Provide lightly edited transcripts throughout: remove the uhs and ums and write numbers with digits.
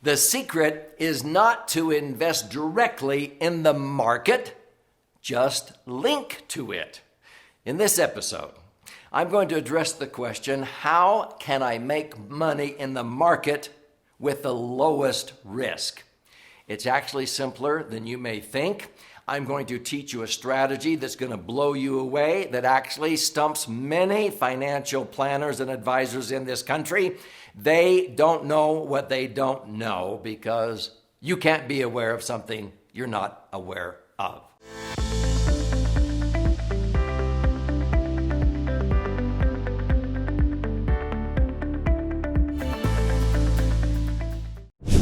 The secret is not to invest directly in the market, just link to it. In this episode, I'm going to address the question, how can I make money in the market with the lowest risk? It's actually simpler than you may think. I'm going to teach you a strategy that's going to blow you away, that actually stumps many financial planners and advisors in this country. They don't know what they don't know because you can't be aware of something you're not aware of.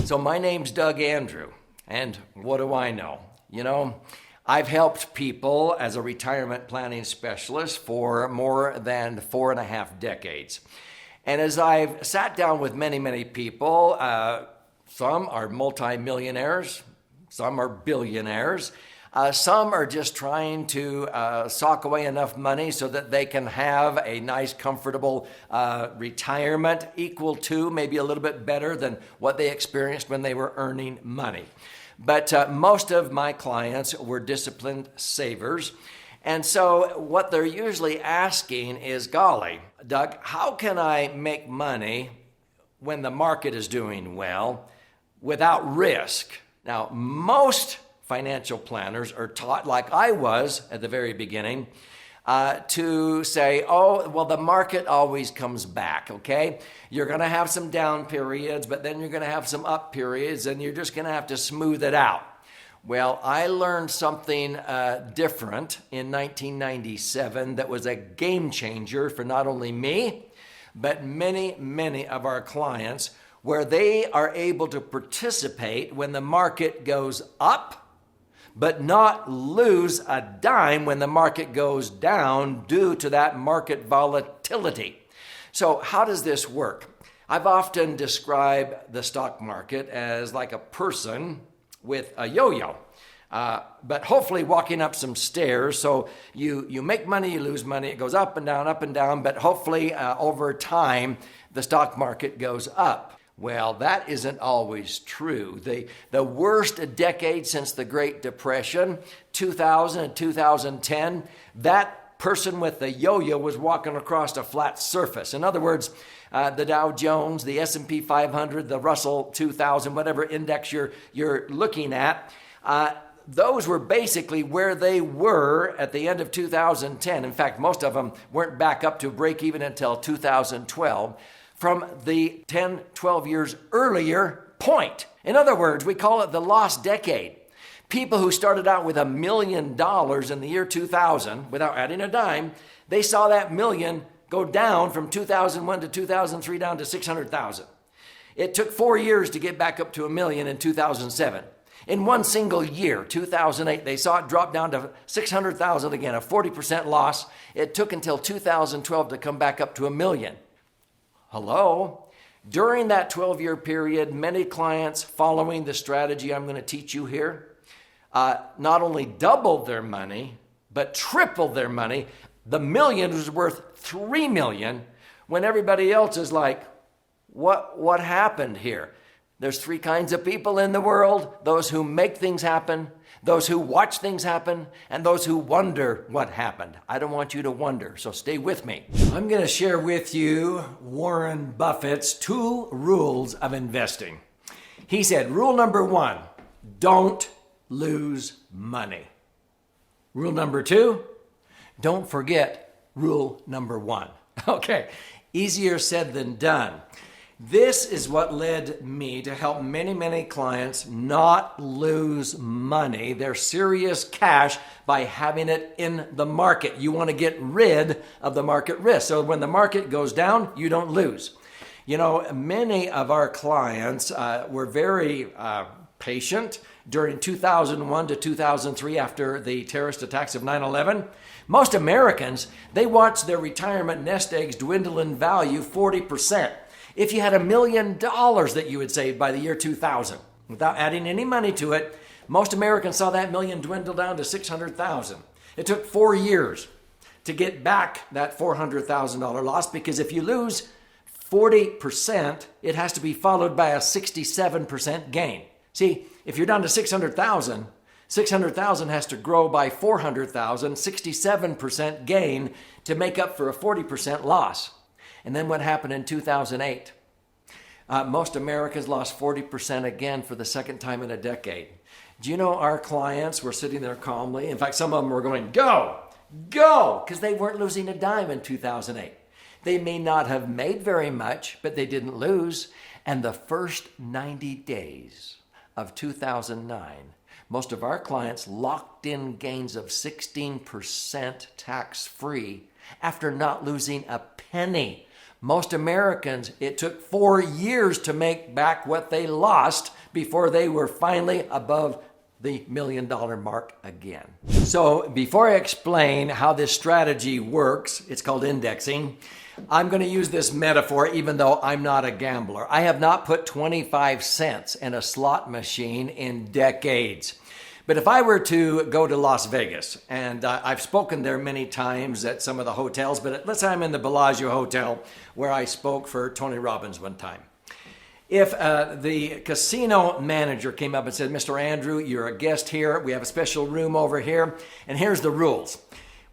So my name's Doug Andrew, and what do I know? I've helped people as a retirement planning specialist for more than 4.5 decades. And as I've sat down with many people, some are multimillionaires, some are billionaires, some are just trying to sock away enough money so that they can have a nice, comfortable retirement equal to, maybe a little bit better than what they experienced when they were earning money. But most of my clients were disciplined savers. And so what they're usually asking is, golly, Doug, how can I make money when the market is doing well without risk? Now, most financial planners are taught, like I was at the very beginning, to say, oh, well, the market always comes back, okay? You're going to have some down periods, but then you're going to have some up periods, and you're just going to have to smooth it out. Well, I learned something different in 1997 that was a game changer for not only me, but many of our clients, where they are able to participate when the market goes up, but not lose a dime when the market goes down due to that market volatility. So how does this work? I've often described the stock market as like a person with a yo-yo, but hopefully walking up some stairs. So you make money, you lose money, it goes up and down, but hopefully over time, the stock market goes up. Well, that isn't always true. The worst decade since the Great Depression, 2000 and 2010, that person with the yo-yo was walking across a flat surface. In other words, the Dow Jones, the S&P 500, the Russell 2000, whatever index you're looking at, those were basically where they were at the end of 2010. In fact, most of them weren't back up to break even until 2012. From the 10, 12 years earlier point. In other words, we call it the lost decade. People who started out with $1 million in the year 2000 without adding a dime, they saw that million go down from 2001 to 2003 down to 600,000. It took 4 years to get back up to $1 million in 2007. In one single year, 2008, they saw it drop down to 600,000 again, a 40% loss. It took until 2012 to come back up to $1 million. Hello? During that 12-year period, many clients following the strategy I'm going to teach you here, not only doubled their money, but tripled their money. The million was worth $3 million when everybody else is like, what happened here? There's 3 kinds of people in the world: those who make things happen, those who watch things happen, and those who wonder what happened. I don't want you to wonder, so stay with me. I'm going to share with you Warren Buffett's 2 rules of investing. He said, rule number 1, don't lose money. Rule number 2, don't forget rule number 1. Okay, easier said than done. This is what led me to help many clients not lose money, their serious cash, by having it in the market. You want to get rid of the market risk. So when the market goes down, you don't lose. Many of our clients were very patient during 2001 to 2003 after the terrorist attacks of 9/11. Most Americans, they watched their retirement nest eggs dwindle in value 40%. If you had $1 million that you had saved by the year 2000, without adding any money to it, most Americans saw that million dwindle down to 600,000. It took 4 years to get back that $400,000 loss, because if you lose 40%, it has to be followed by a 67% gain. See, if you're down to 600,000, 600,000 has to grow by 400,000, 67% gain to make up for a 40% loss. And then what happened in 2008? Most Americans lost 40% again for the second time in a decade. Do you know our clients were sitting there calmly? In fact, some of them were going, go, go, because they weren't losing a dime in 2008. They may not have made very much, but they didn't lose. And the first 90 days of 2009, most of our clients locked in gains of 16% tax-free after not losing a penny. Most Americans, it took 4 years to make back what they lost before they were finally above the $1 million mark again. So before I explain how this strategy works, it's called indexing, I'm going to use this metaphor even though I'm not a gambler. I have not put 25 cents in a slot machine in decades. But if I were to go to Las Vegas, and I've spoken there many times at some of the hotels, but let's say I'm in the Bellagio Hotel where I spoke for Tony Robbins one time. If the casino manager came up and said, Mr. Andrew, you're a guest here. We have a special room over here. And here's the rules.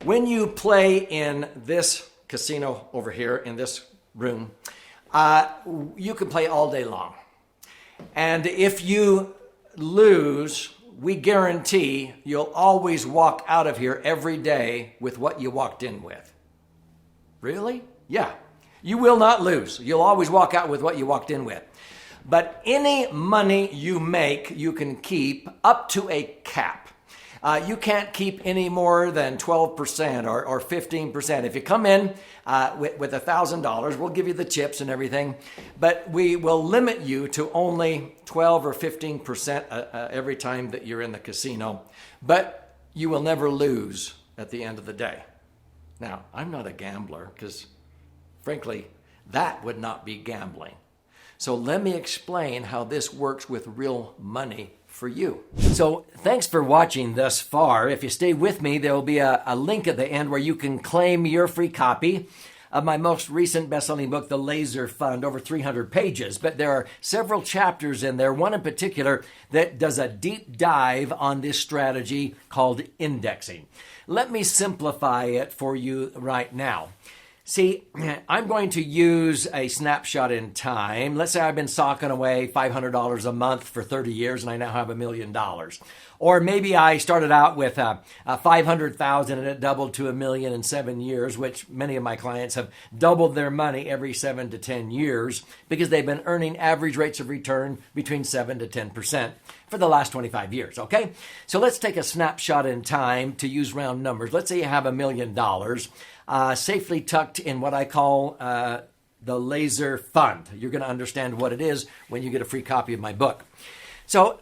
When you play in this casino over here in this room, you can play all day long. And if you lose, we guarantee you'll always walk out of here every day with what you walked in with. Really? Yeah. You will not lose. You'll always walk out with what you walked in with. But any money you make, you can keep up to a cap. You can't keep any more than 12% or 15%. If you come in with $1,000, we'll give you the chips and everything, but we will limit you to only 12 or 15% every time that you're in the casino. But you will never lose at the end of the day. Now, I'm not a gambler because, frankly, that would not be gambling. So let me explain how this works with real money for you. So thanks for watching thus far. If you stay with me, there will be a link at the end where you can claim your free copy of my most recent best-selling book, The Laser Fund, over 300 pages. But there are several chapters in there, one in particular that does a deep dive on this strategy called indexing. Let me simplify it for you right now. See, I'm going to use a snapshot in time. Let's say I've been socking away $500 a month for 30 years and I now have $1 million. Or maybe I started out with $500,000 and it doubled to $1 million in 7 years, which many of my clients have doubled their money every 7 to 10 years because they've been earning average rates of return between 7 to 10% for the last 25 years, okay? So let's take a snapshot in time to use round numbers. Let's say you have $1 million. Safely tucked in what I call the Laser Fund. You're going to understand what it is when you get a free copy of my book. So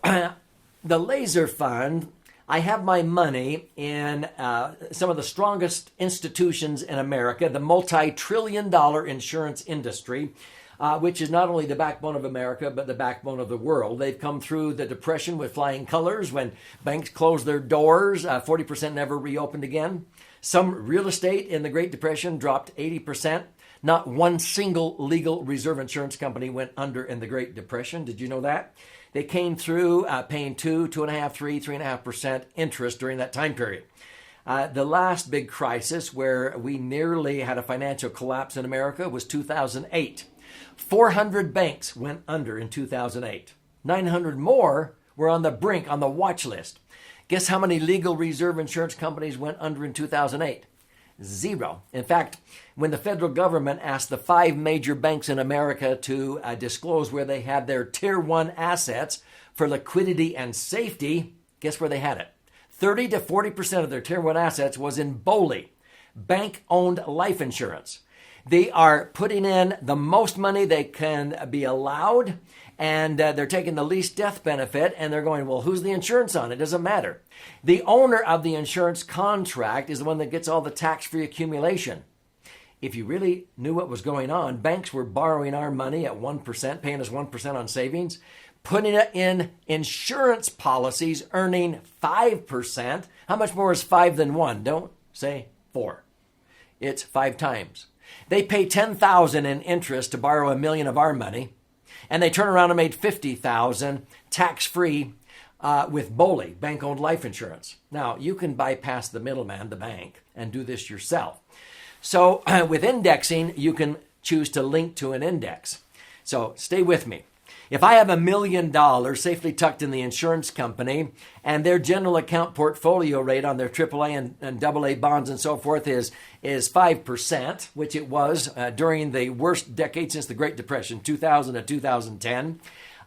the Laser Fund, I have my money in some of the strongest institutions in America, the multi-trillion-dollar insurance industry, which is not only the backbone of America, but the backbone of the world. They've come through the Depression with flying colors when banks closed their doors, 40% never reopened again. Some real estate in the Great Depression dropped 80%. Not one single legal reserve insurance company went under in the Great Depression. Did you know that? They came through paying 2.5%, 3.5% interest during that time period. The last big crisis where we nearly had a financial collapse in America was 2008. 400 banks went under in 2008. 900 more were on the brink, on the watch list. Guess how many legal reserve insurance companies went under in 2008? 0. In fact, when the federal government asked the 5 major banks in America to disclose where they had their Tier 1 assets for liquidity and safety, guess where they had it? 30 to 40% of their Tier 1 assets was in BOLI, bank-owned life insurance. They are putting in the most money they can be allowed, and they're taking the least death benefit, and they're going, well, who's the insurance on? It doesn't matter. The owner of the insurance contract is the one that gets all the tax-free accumulation. If you really knew what was going on, banks were borrowing our money at 1%, paying us 1% on savings, putting it in insurance policies, earning 5%. How much more is 5 than 1? Don't say 4. It's 5 times. They pay $10,000 in interest to borrow $1 million of our money, and they turn around and made $50,000 tax-free with BOLI, bank-owned life insurance. Now, you can bypass the middleman, the bank, and do this yourself. So with indexing, you can choose to link to an index. So stay with me. If I have $1 million safely tucked in the insurance company and their general account portfolio rate on their AAA and AA bonds and so forth is 5%, which it was during the worst decade since the Great Depression, 2000 to 2010,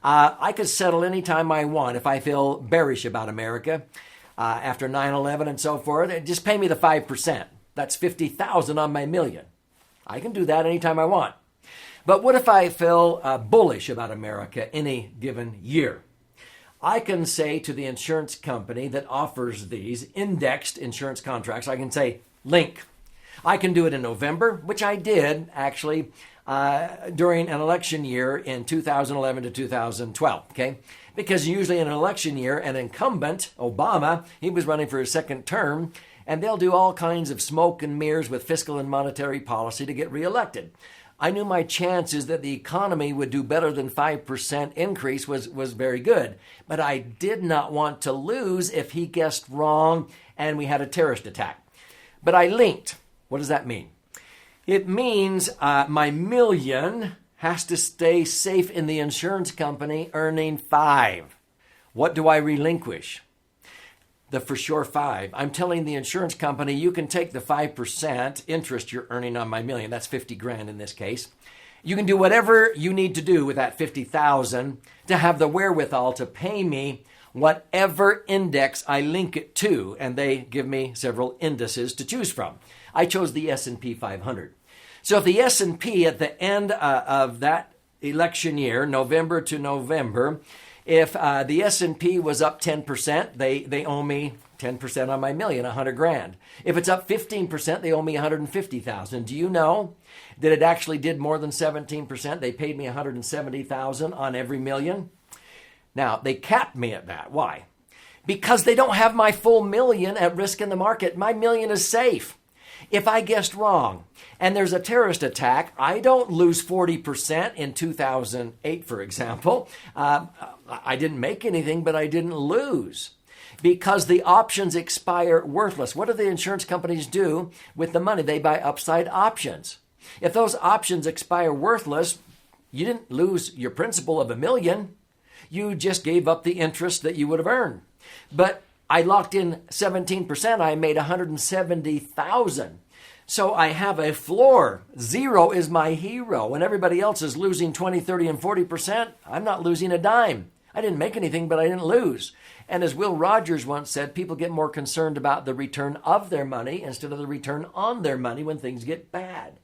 I could settle anytime I want if I feel bearish about America after 9/11 and so forth. Just pay me the 5%. That's $50,000 on my $1 million. I can do that anytime I want. But what if I feel bullish about America any given year? I can say to the insurance company that offers these indexed insurance contracts, I can say, link. I can do it in November, which I did actually during an election year in 2011 to 2012, okay? Because usually in an election year, an incumbent, Obama, he was running for his second term, and they'll do all kinds of smoke and mirrors with fiscal and monetary policy to get reelected. I knew my chances that the economy would do better than 5% increase was very good. But I did not want to lose if he guessed wrong and we had a terrorist attack. But I linked. What does that mean? It means my $1 million has to stay safe in the insurance company earning 5. What do I relinquish? The for sure 5. I'm telling the insurance company, you can take the 5% interest you're earning on my $1 million. That's $50,000 in this case. You can do whatever you need to do with that $50,000 to have the wherewithal to pay me whatever index I link it to, and they give me several indices to choose from. I chose the S&P 500. So if the S&P at the end of that election year, November to November, if the S&P was up 10%, they owe me 10% on my $1 million, $100,000. If it's up 15%, they owe me $150,000. Do you know that it actually did more than 17%? They paid me $170,000 on every $1 million. Now, they capped me at that. Why? Because they don't have my full $1 million at risk in the market. My $1 million is safe. If I guessed wrong and there's a terrorist attack, I don't lose 40% in 2008, for example. I didn't make anything, but I didn't lose because the options expire worthless. What do the insurance companies do with the money? They buy upside options. If those options expire worthless, you didn't lose your principal of $1 million. You just gave up the interest that you would have earned. But I locked in 17%. I made $170,000. So I have a floor. 0 is my hero. When everybody else is losing 20, 30, and 40%, I'm not losing a dime. I didn't make anything, but I didn't lose. And as Will Rogers once said, people get more concerned about the return of their money instead of the return on their money when things get bad.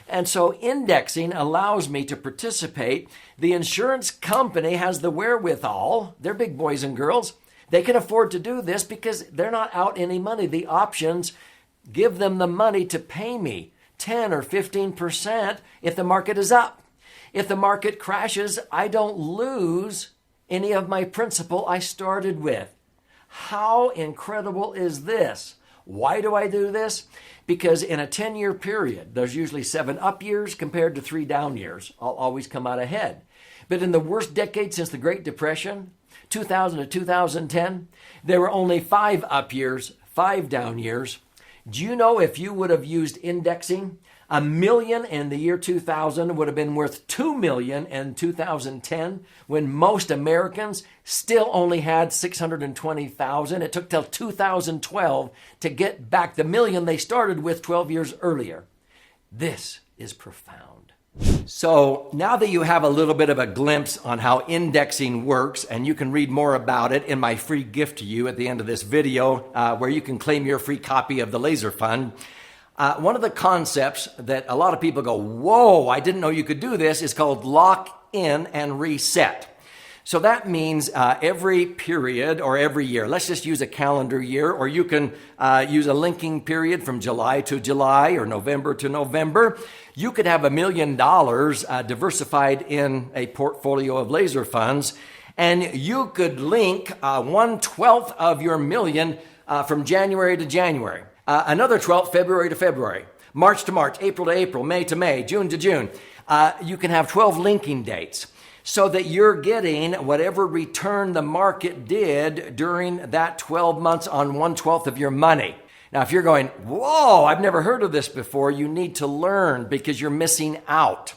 And so indexing allows me to participate. The insurance company has the wherewithal. They're big boys and girls. They can afford to do this because they're not out any money. The options give them the money to pay me 10 or 15% if the market is up. If the market crashes, I don't lose any of my principal I started with. How incredible is this? Why do I do this? Because in a 10-year period, there's usually 7 up years compared to 3 down years. I'll always come out ahead. But in the worst decade since the Great Depression, 2000 to 2010, there were only 5 up years, 5 down years. Do you know if you would have used indexing, $1 million in the year 2000 would have been worth $2 million in 2010 when most Americans still only had 620,000. It took till 2012 to get back the $1 million they started with 12 years earlier. This is profound. So now that you have a little bit of a glimpse on how indexing works, and you can read more about it in my free gift to you at the end of this video, where you can claim your free copy of the Laser Fund. One of the concepts that a lot of people go, whoa, I didn't know you could do this, is called lock in and reset. So that means every period or every year, let's just use a calendar year, or you can use a linking period from July to July or November to November. You could have $1 million diversified in a portfolio of laser funds, and you could link 1/12 of your $1 million from January to January, another 12th February to February, March to March, April to April, May to May, June to June. You can have 12 linking dates so that you're getting whatever return the market did during that 12 months on 1/12 of your money. Now, if you're going, whoa, I've never heard of this before, you need to learn because you're missing out.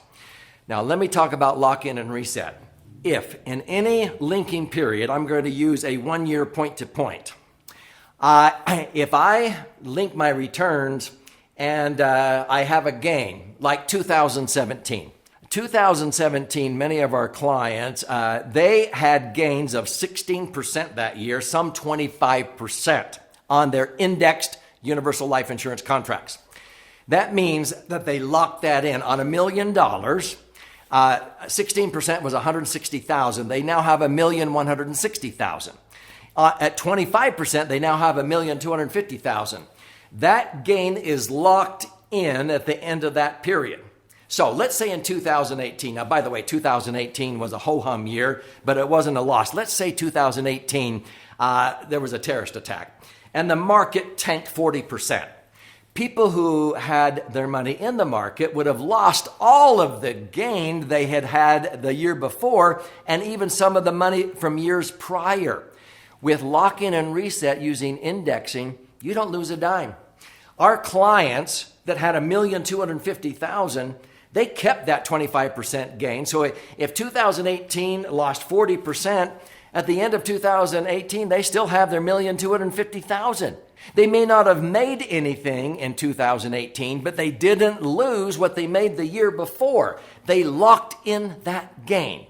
Now, let me talk about lock-in and reset. If in any linking period, I'm going to use a 1-year point-to-point. If I link my returns and I have a gain, like 2017. 2017, many of our clients, they had gains of 16% that year, some 25% on their indexed universal life insurance contracts. That means that they locked that in on $1 million. 16% was $160,000. They now have $1,160,000. At 25%, they now have $1,250,000. That gain is locked in at the end of that period. So let's say in 2018, now by the way, 2018 was a ho-hum year, but it wasn't a loss. Let's say 2018, there was a terrorist attack and the market tanked 40%. People who had their money in the market would have lost all of the gain they had had the year before and even some of the money from years prior. With lock-in and reset using indexing, you don't lose a dime. Our clients that had $1,250,000, they kept that 25% gain. So if 2018 lost 40%, at the end of 2018, they still have their $1,250,000. They may not have made anything in 2018, but they didn't lose what they made the year before. They locked in that gain.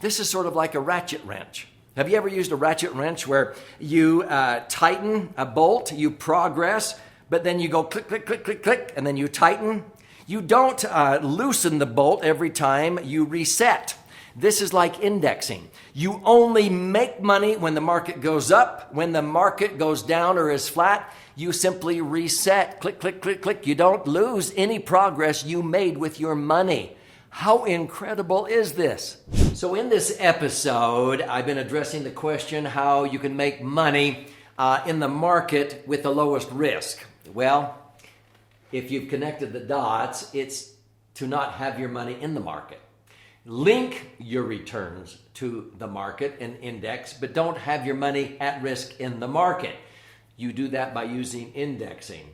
This is sort of like a ratchet wrench. Have you ever used a ratchet wrench where you tighten a bolt, you progress, but then you go click, click, click, click, click, and then you tighten? You don't loosen the bolt every time you reset. This is like indexing. You only make money when the market goes up. When the market goes down or is flat, you simply reset. Click, click, click, click. You don't lose any progress you made with your money. How incredible is this? So in this episode, I've been addressing the question how you can make money in the market with the lowest risk. Well, if you've connected the dots, it's to not have your money in the market. Link your returns to the market and index, but don't have your money at risk in the market. You do that by using indexing.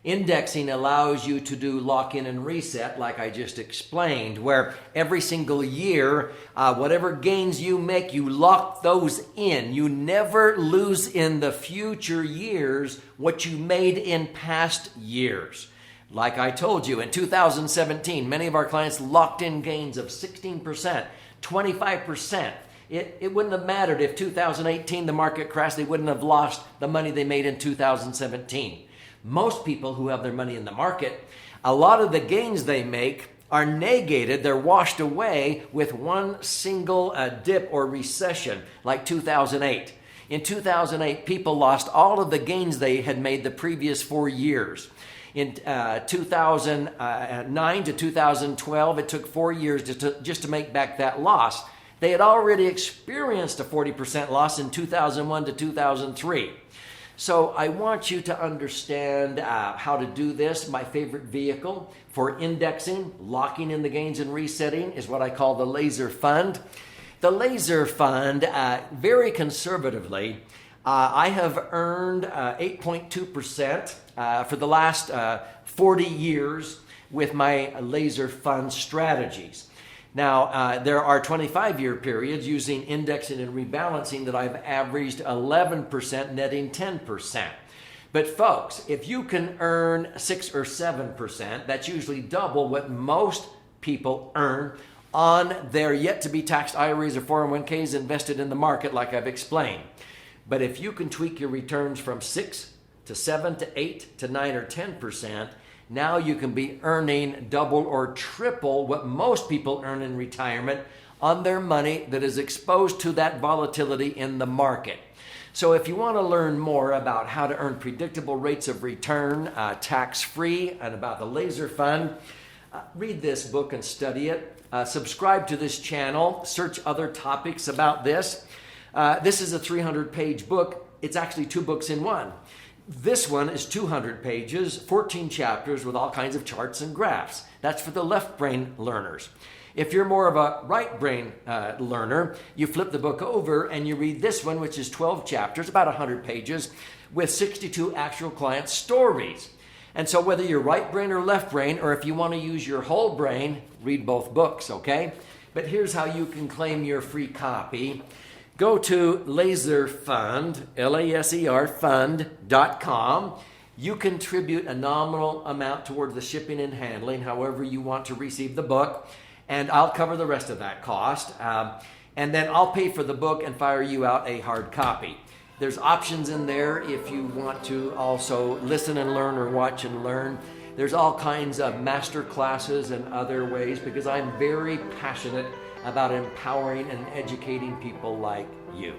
Indexing allows you to do lock-in and reset, like I just explained, where every single year, whatever gains you make, you lock those in. You never lose in the future years what you made in past years. Like I told you, in 2017, many of our clients locked in gains of 16%, 25%. It wouldn't have mattered if 2018 the market crashed. They wouldn't have lost the money they made in 2017. Most people who have their money in the market, a lot of the gains they make are negated. They're washed away with one single dip or recession, like 2008. In 2008, people lost all of the gains they had made the previous 4 years. In 2009 to 2012, it took 4 years just to make back that loss. They had already experienced a 40% loss in 2001 to 2003. So I want you to understand how to do this. My favorite vehicle for indexing, locking in the gains and resetting is what I call the laser fund. The laser fund, very conservatively, I have earned 8.2% for the last 40 years with my laser fund strategies. Now, there are 25-year periods using indexing and rebalancing that I've averaged 11%, netting 10%. But folks, if you can earn 6 or 7%, that's usually double what most people earn on their yet-to-be taxed IRAs or 401ks invested in the market, like I've explained. But if you can tweak your returns from 6 to 7 to 8 to 9 or 10%, now you can be earning double or triple what most people earn in retirement on their money that is exposed to that volatility in the market. So if you want to learn more about how to earn predictable rates of return, tax-free, and about the laser fund, read this book and study it. Subscribe to this channel. Search other topics about this. This is a 300-page book. It's actually 2 books in one. This one is 200 pages, 14 chapters with all kinds of charts and graphs. That's for the left brain learners. If you're more of a right brain learner, you flip the book over and you read this one, which is 12 chapters, about 100 pages, with 62 actual client stories. And so whether you're right brain or left brain, or if you want to use your whole brain, read both books, okay? But here's how you can claim your free copy. Go to LaserFund, L-A-S-E-R, fund.com. You contribute a nominal amount toward the shipping and handling, however you want to receive the book, and I'll cover the rest of that cost. And then I'll pay for the book and fire you out a hard copy. There's options in there if you want to also listen and learn or watch and learn. There's all kinds of master classes and other ways, because I'm very passionate about empowering and educating people like you.